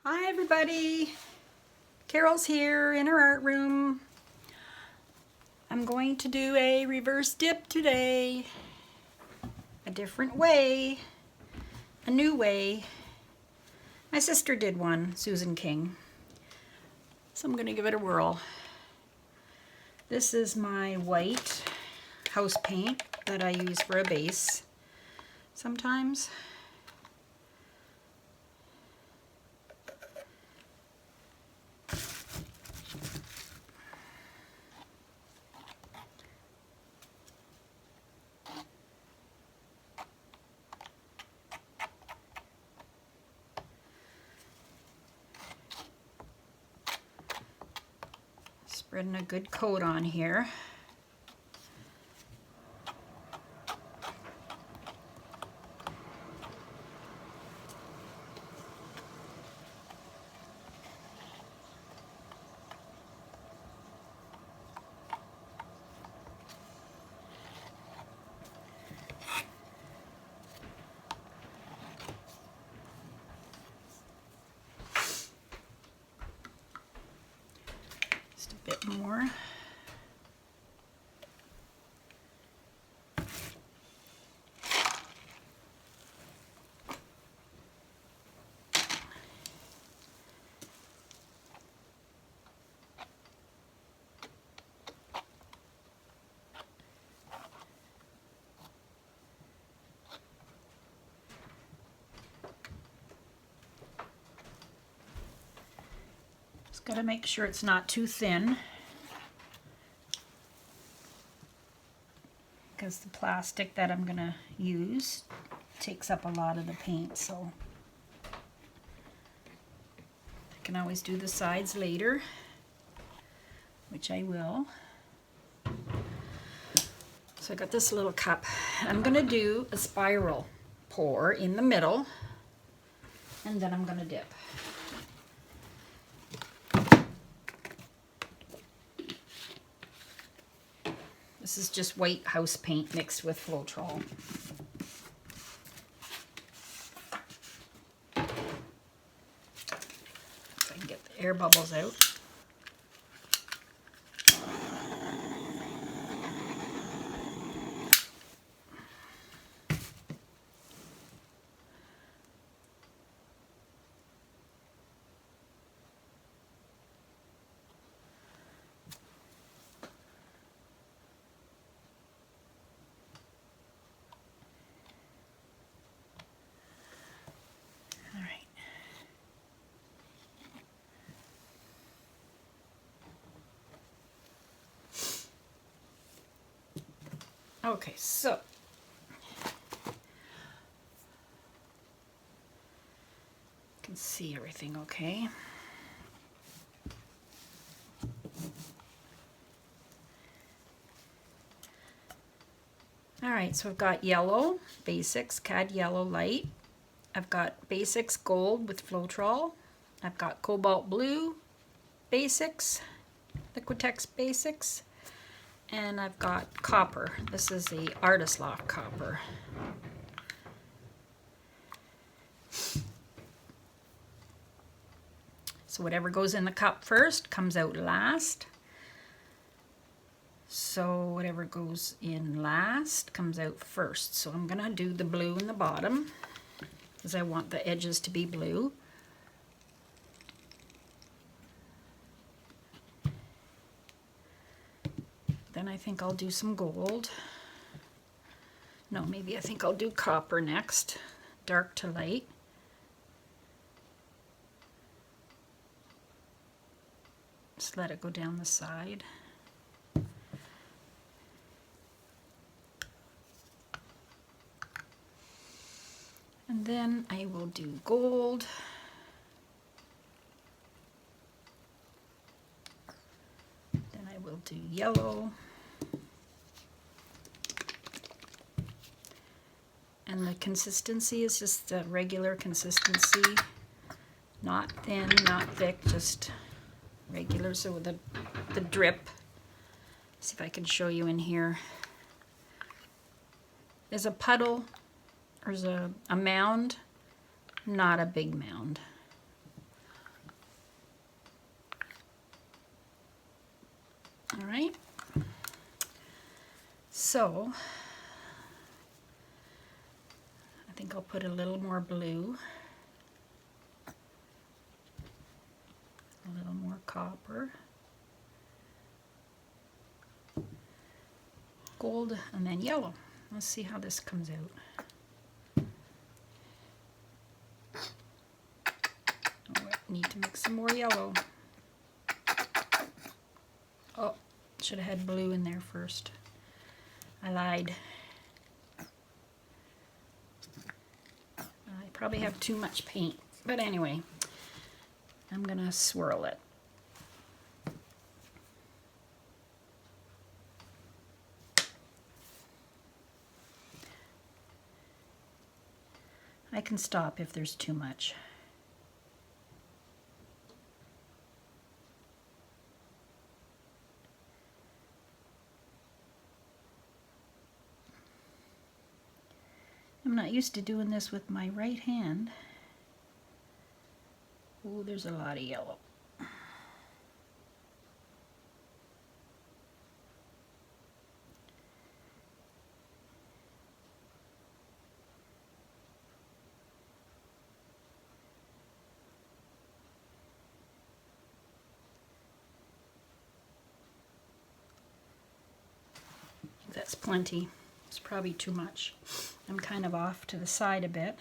Hi everybody, Carol's here in her art room. I'm going to do a reverse dip today. A different way, a new way. My sister did one, Susan King. So I'm going to give it a whirl. This is my white house paint that I use for a base sometimes. Spreading a good coat on here. Just a bit more. Just got to make sure it's not too thin, because the plastic that I'm going to use takes up a lot of the paint, so I can always do the sides later, which I will. So I got this little cup. I'm going to do a spiral pour in the middle, and then I'm going to dip. This is just white house paint mixed with floetrol. So I can get the air bubbles out. Okay, so you can see everything okay. All right, so I've got yellow, basics, CAD yellow light. I've got basics gold with floetrol. I've got cobalt blue basics, Liquitex basics. And I've got copper. This is the Artist Lock copper. So whatever goes in the cup first comes out last. So whatever goes in last comes out first. So I'm gonna do the blue in the bottom, because I want the edges to be blue. Then I think I'll do some gold. No, maybe I think I'll do copper next, dark to light. Just let it go down the side. And then I will do gold. Then I will do yellow. And the consistency is just a regular consistency. Not thin, not thick, just regular. So with the drip, see if I can show you in here. There's a puddle, there's a mound, not a big mound. So I think I'll put a little more blue, a little more copper, gold, and then yellow. Let's see how this comes out. Oh, I need to mix some more yellow. Oh, should have had blue in there first. I lied. I probably have too much paint, but anyway, I'm gonna swirl it. I can stop if there's too much. I'm not used to doing this with my right hand. Oh, there's a lot of yellow. That's plenty. It's probably too much. I'm kind of off to the side a bit.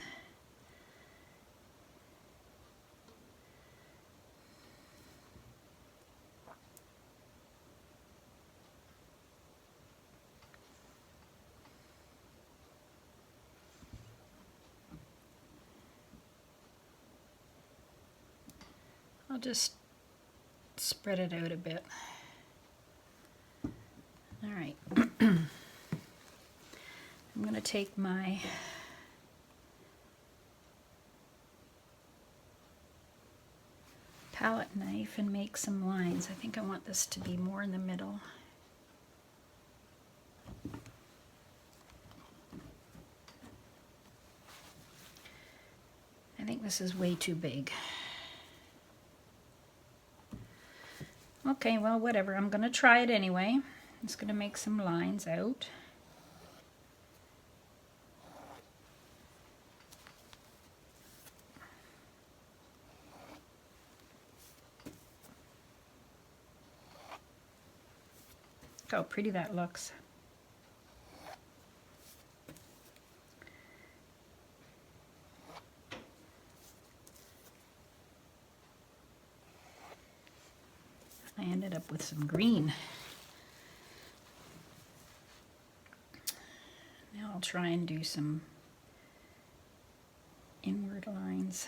I'll just spread it out a bit. All right. I'm going to take my palette knife and make some lines. I think I want this to be more in the middle. I think this is way too big. Okay, well, whatever. I'm going to try it anyway. I'm just going to make some lines out. Look how pretty that looks. I ended up with some green. Now I'll try and do some inward lines.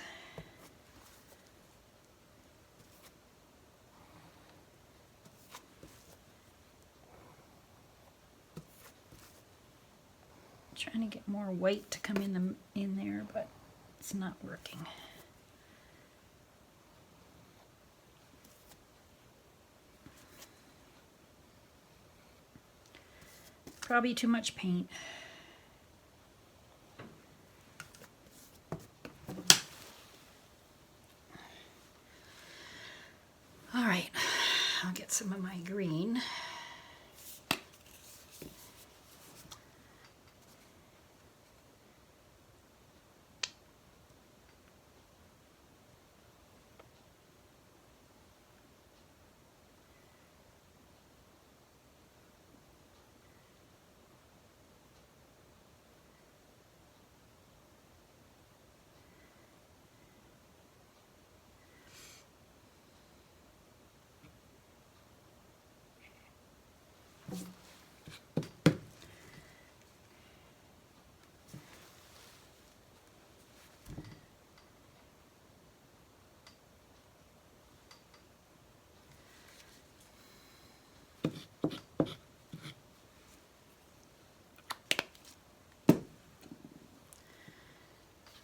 Trying to get more white to come in there, but it's not working. Probably too much paint. All right, I'll get some of my green.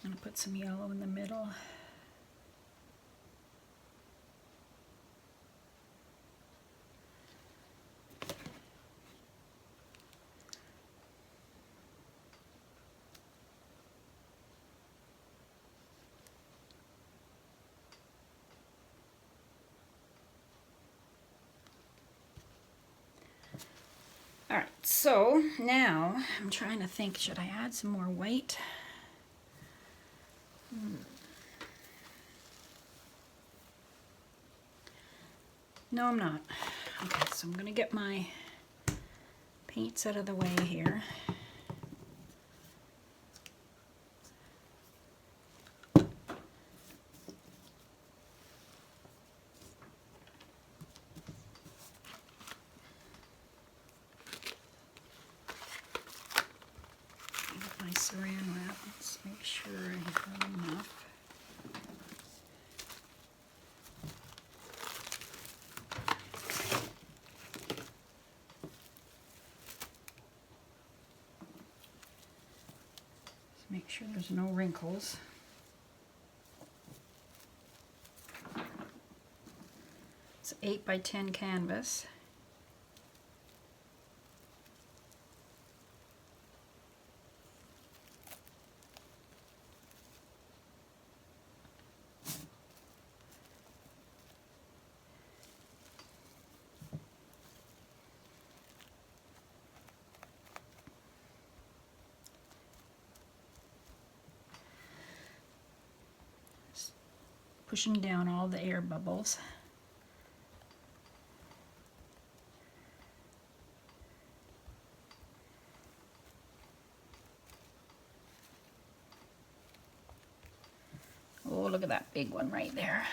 I'm going to put some yellow in the middle. All right, so now I'm trying to think, should I add some more white? No, I'm not. Okay, so I'm gonna get my paints out of the way here. Get my saran wrap. Let's make sure I have enough. Make sure there's no wrinkles. It's 8 by 10 canvas. Pushing down all the air bubbles. Oh, look at that big one right there.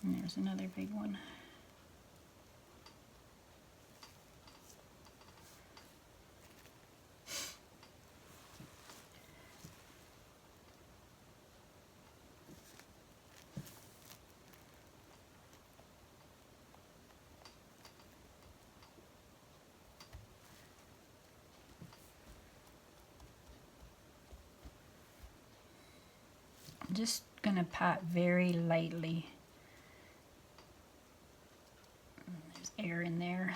And there's another big one. I'm just gonna pat very lightly. There's air in there.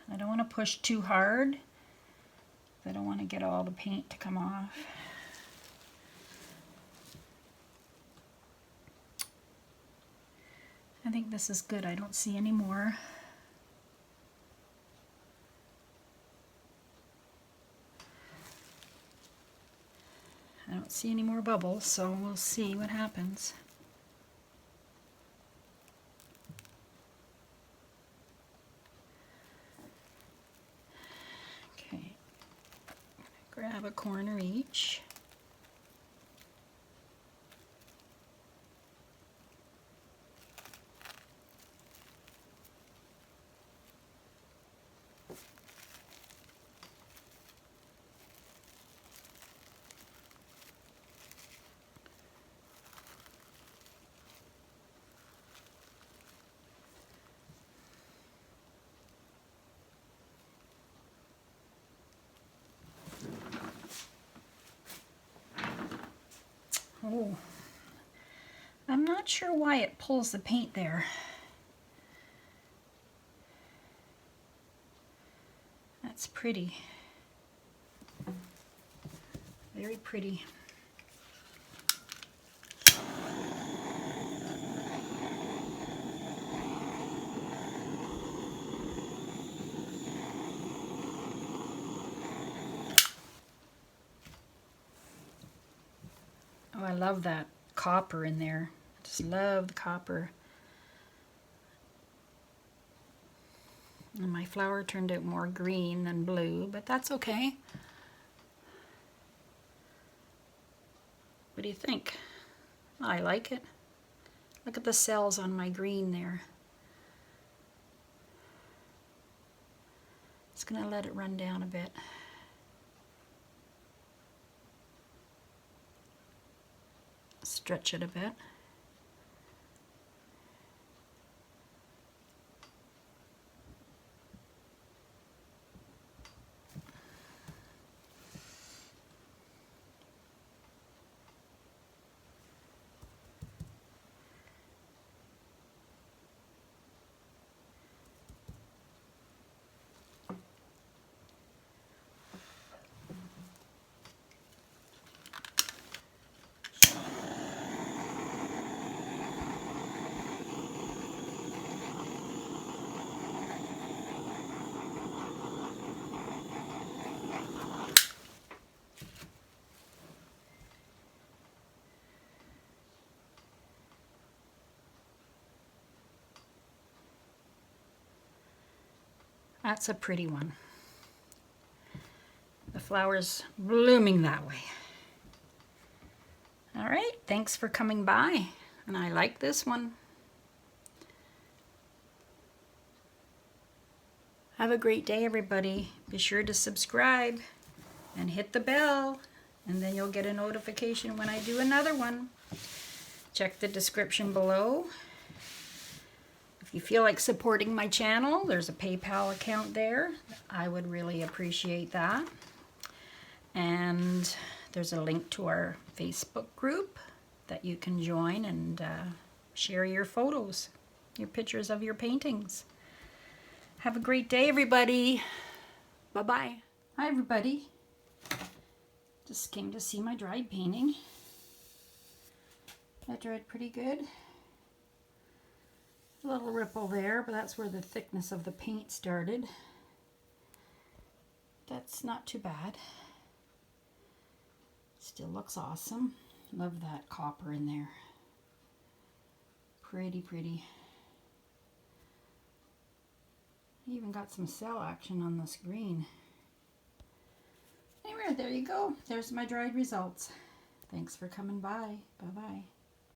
I don't want to push too hard. I don't want to get all the paint to come off. I think this is good. I don't see any more. I don't see any more bubbles, so we'll see what happens. Okay, grab a corner each. Oh, I'm not sure why it pulls the paint there. That's pretty. Very pretty. Oh, I love that copper in there. I just love the copper. And my flower turned out more green than blue, but that's okay. What do you think? I like it. Look at the cells on my green there. Just gonna let it run down a bit. Stretch it a bit. That's a pretty one. The flower's blooming that way. All right, thanks for coming by. And I like this one. Have a great day, everybody. Be sure to subscribe and hit the bell, and then you'll get a notification when I do another one. Check the description below. If you feel like supporting my channel, there's a PayPal account there. I would really appreciate that. And there's a link to our Facebook group that you can join and share your photos, your pictures of your paintings. Have a great day, everybody. Bye-bye. Hi, everybody. Just came to see my dried painting. That dried pretty good. A little ripple there, but that's where the thickness of the paint started. That's not too bad. Still looks awesome. Love that copper in there. Pretty, pretty. Even got some cell action on this green. Anyway, there you go. There's my dried results. Thanks for coming by. Bye-bye.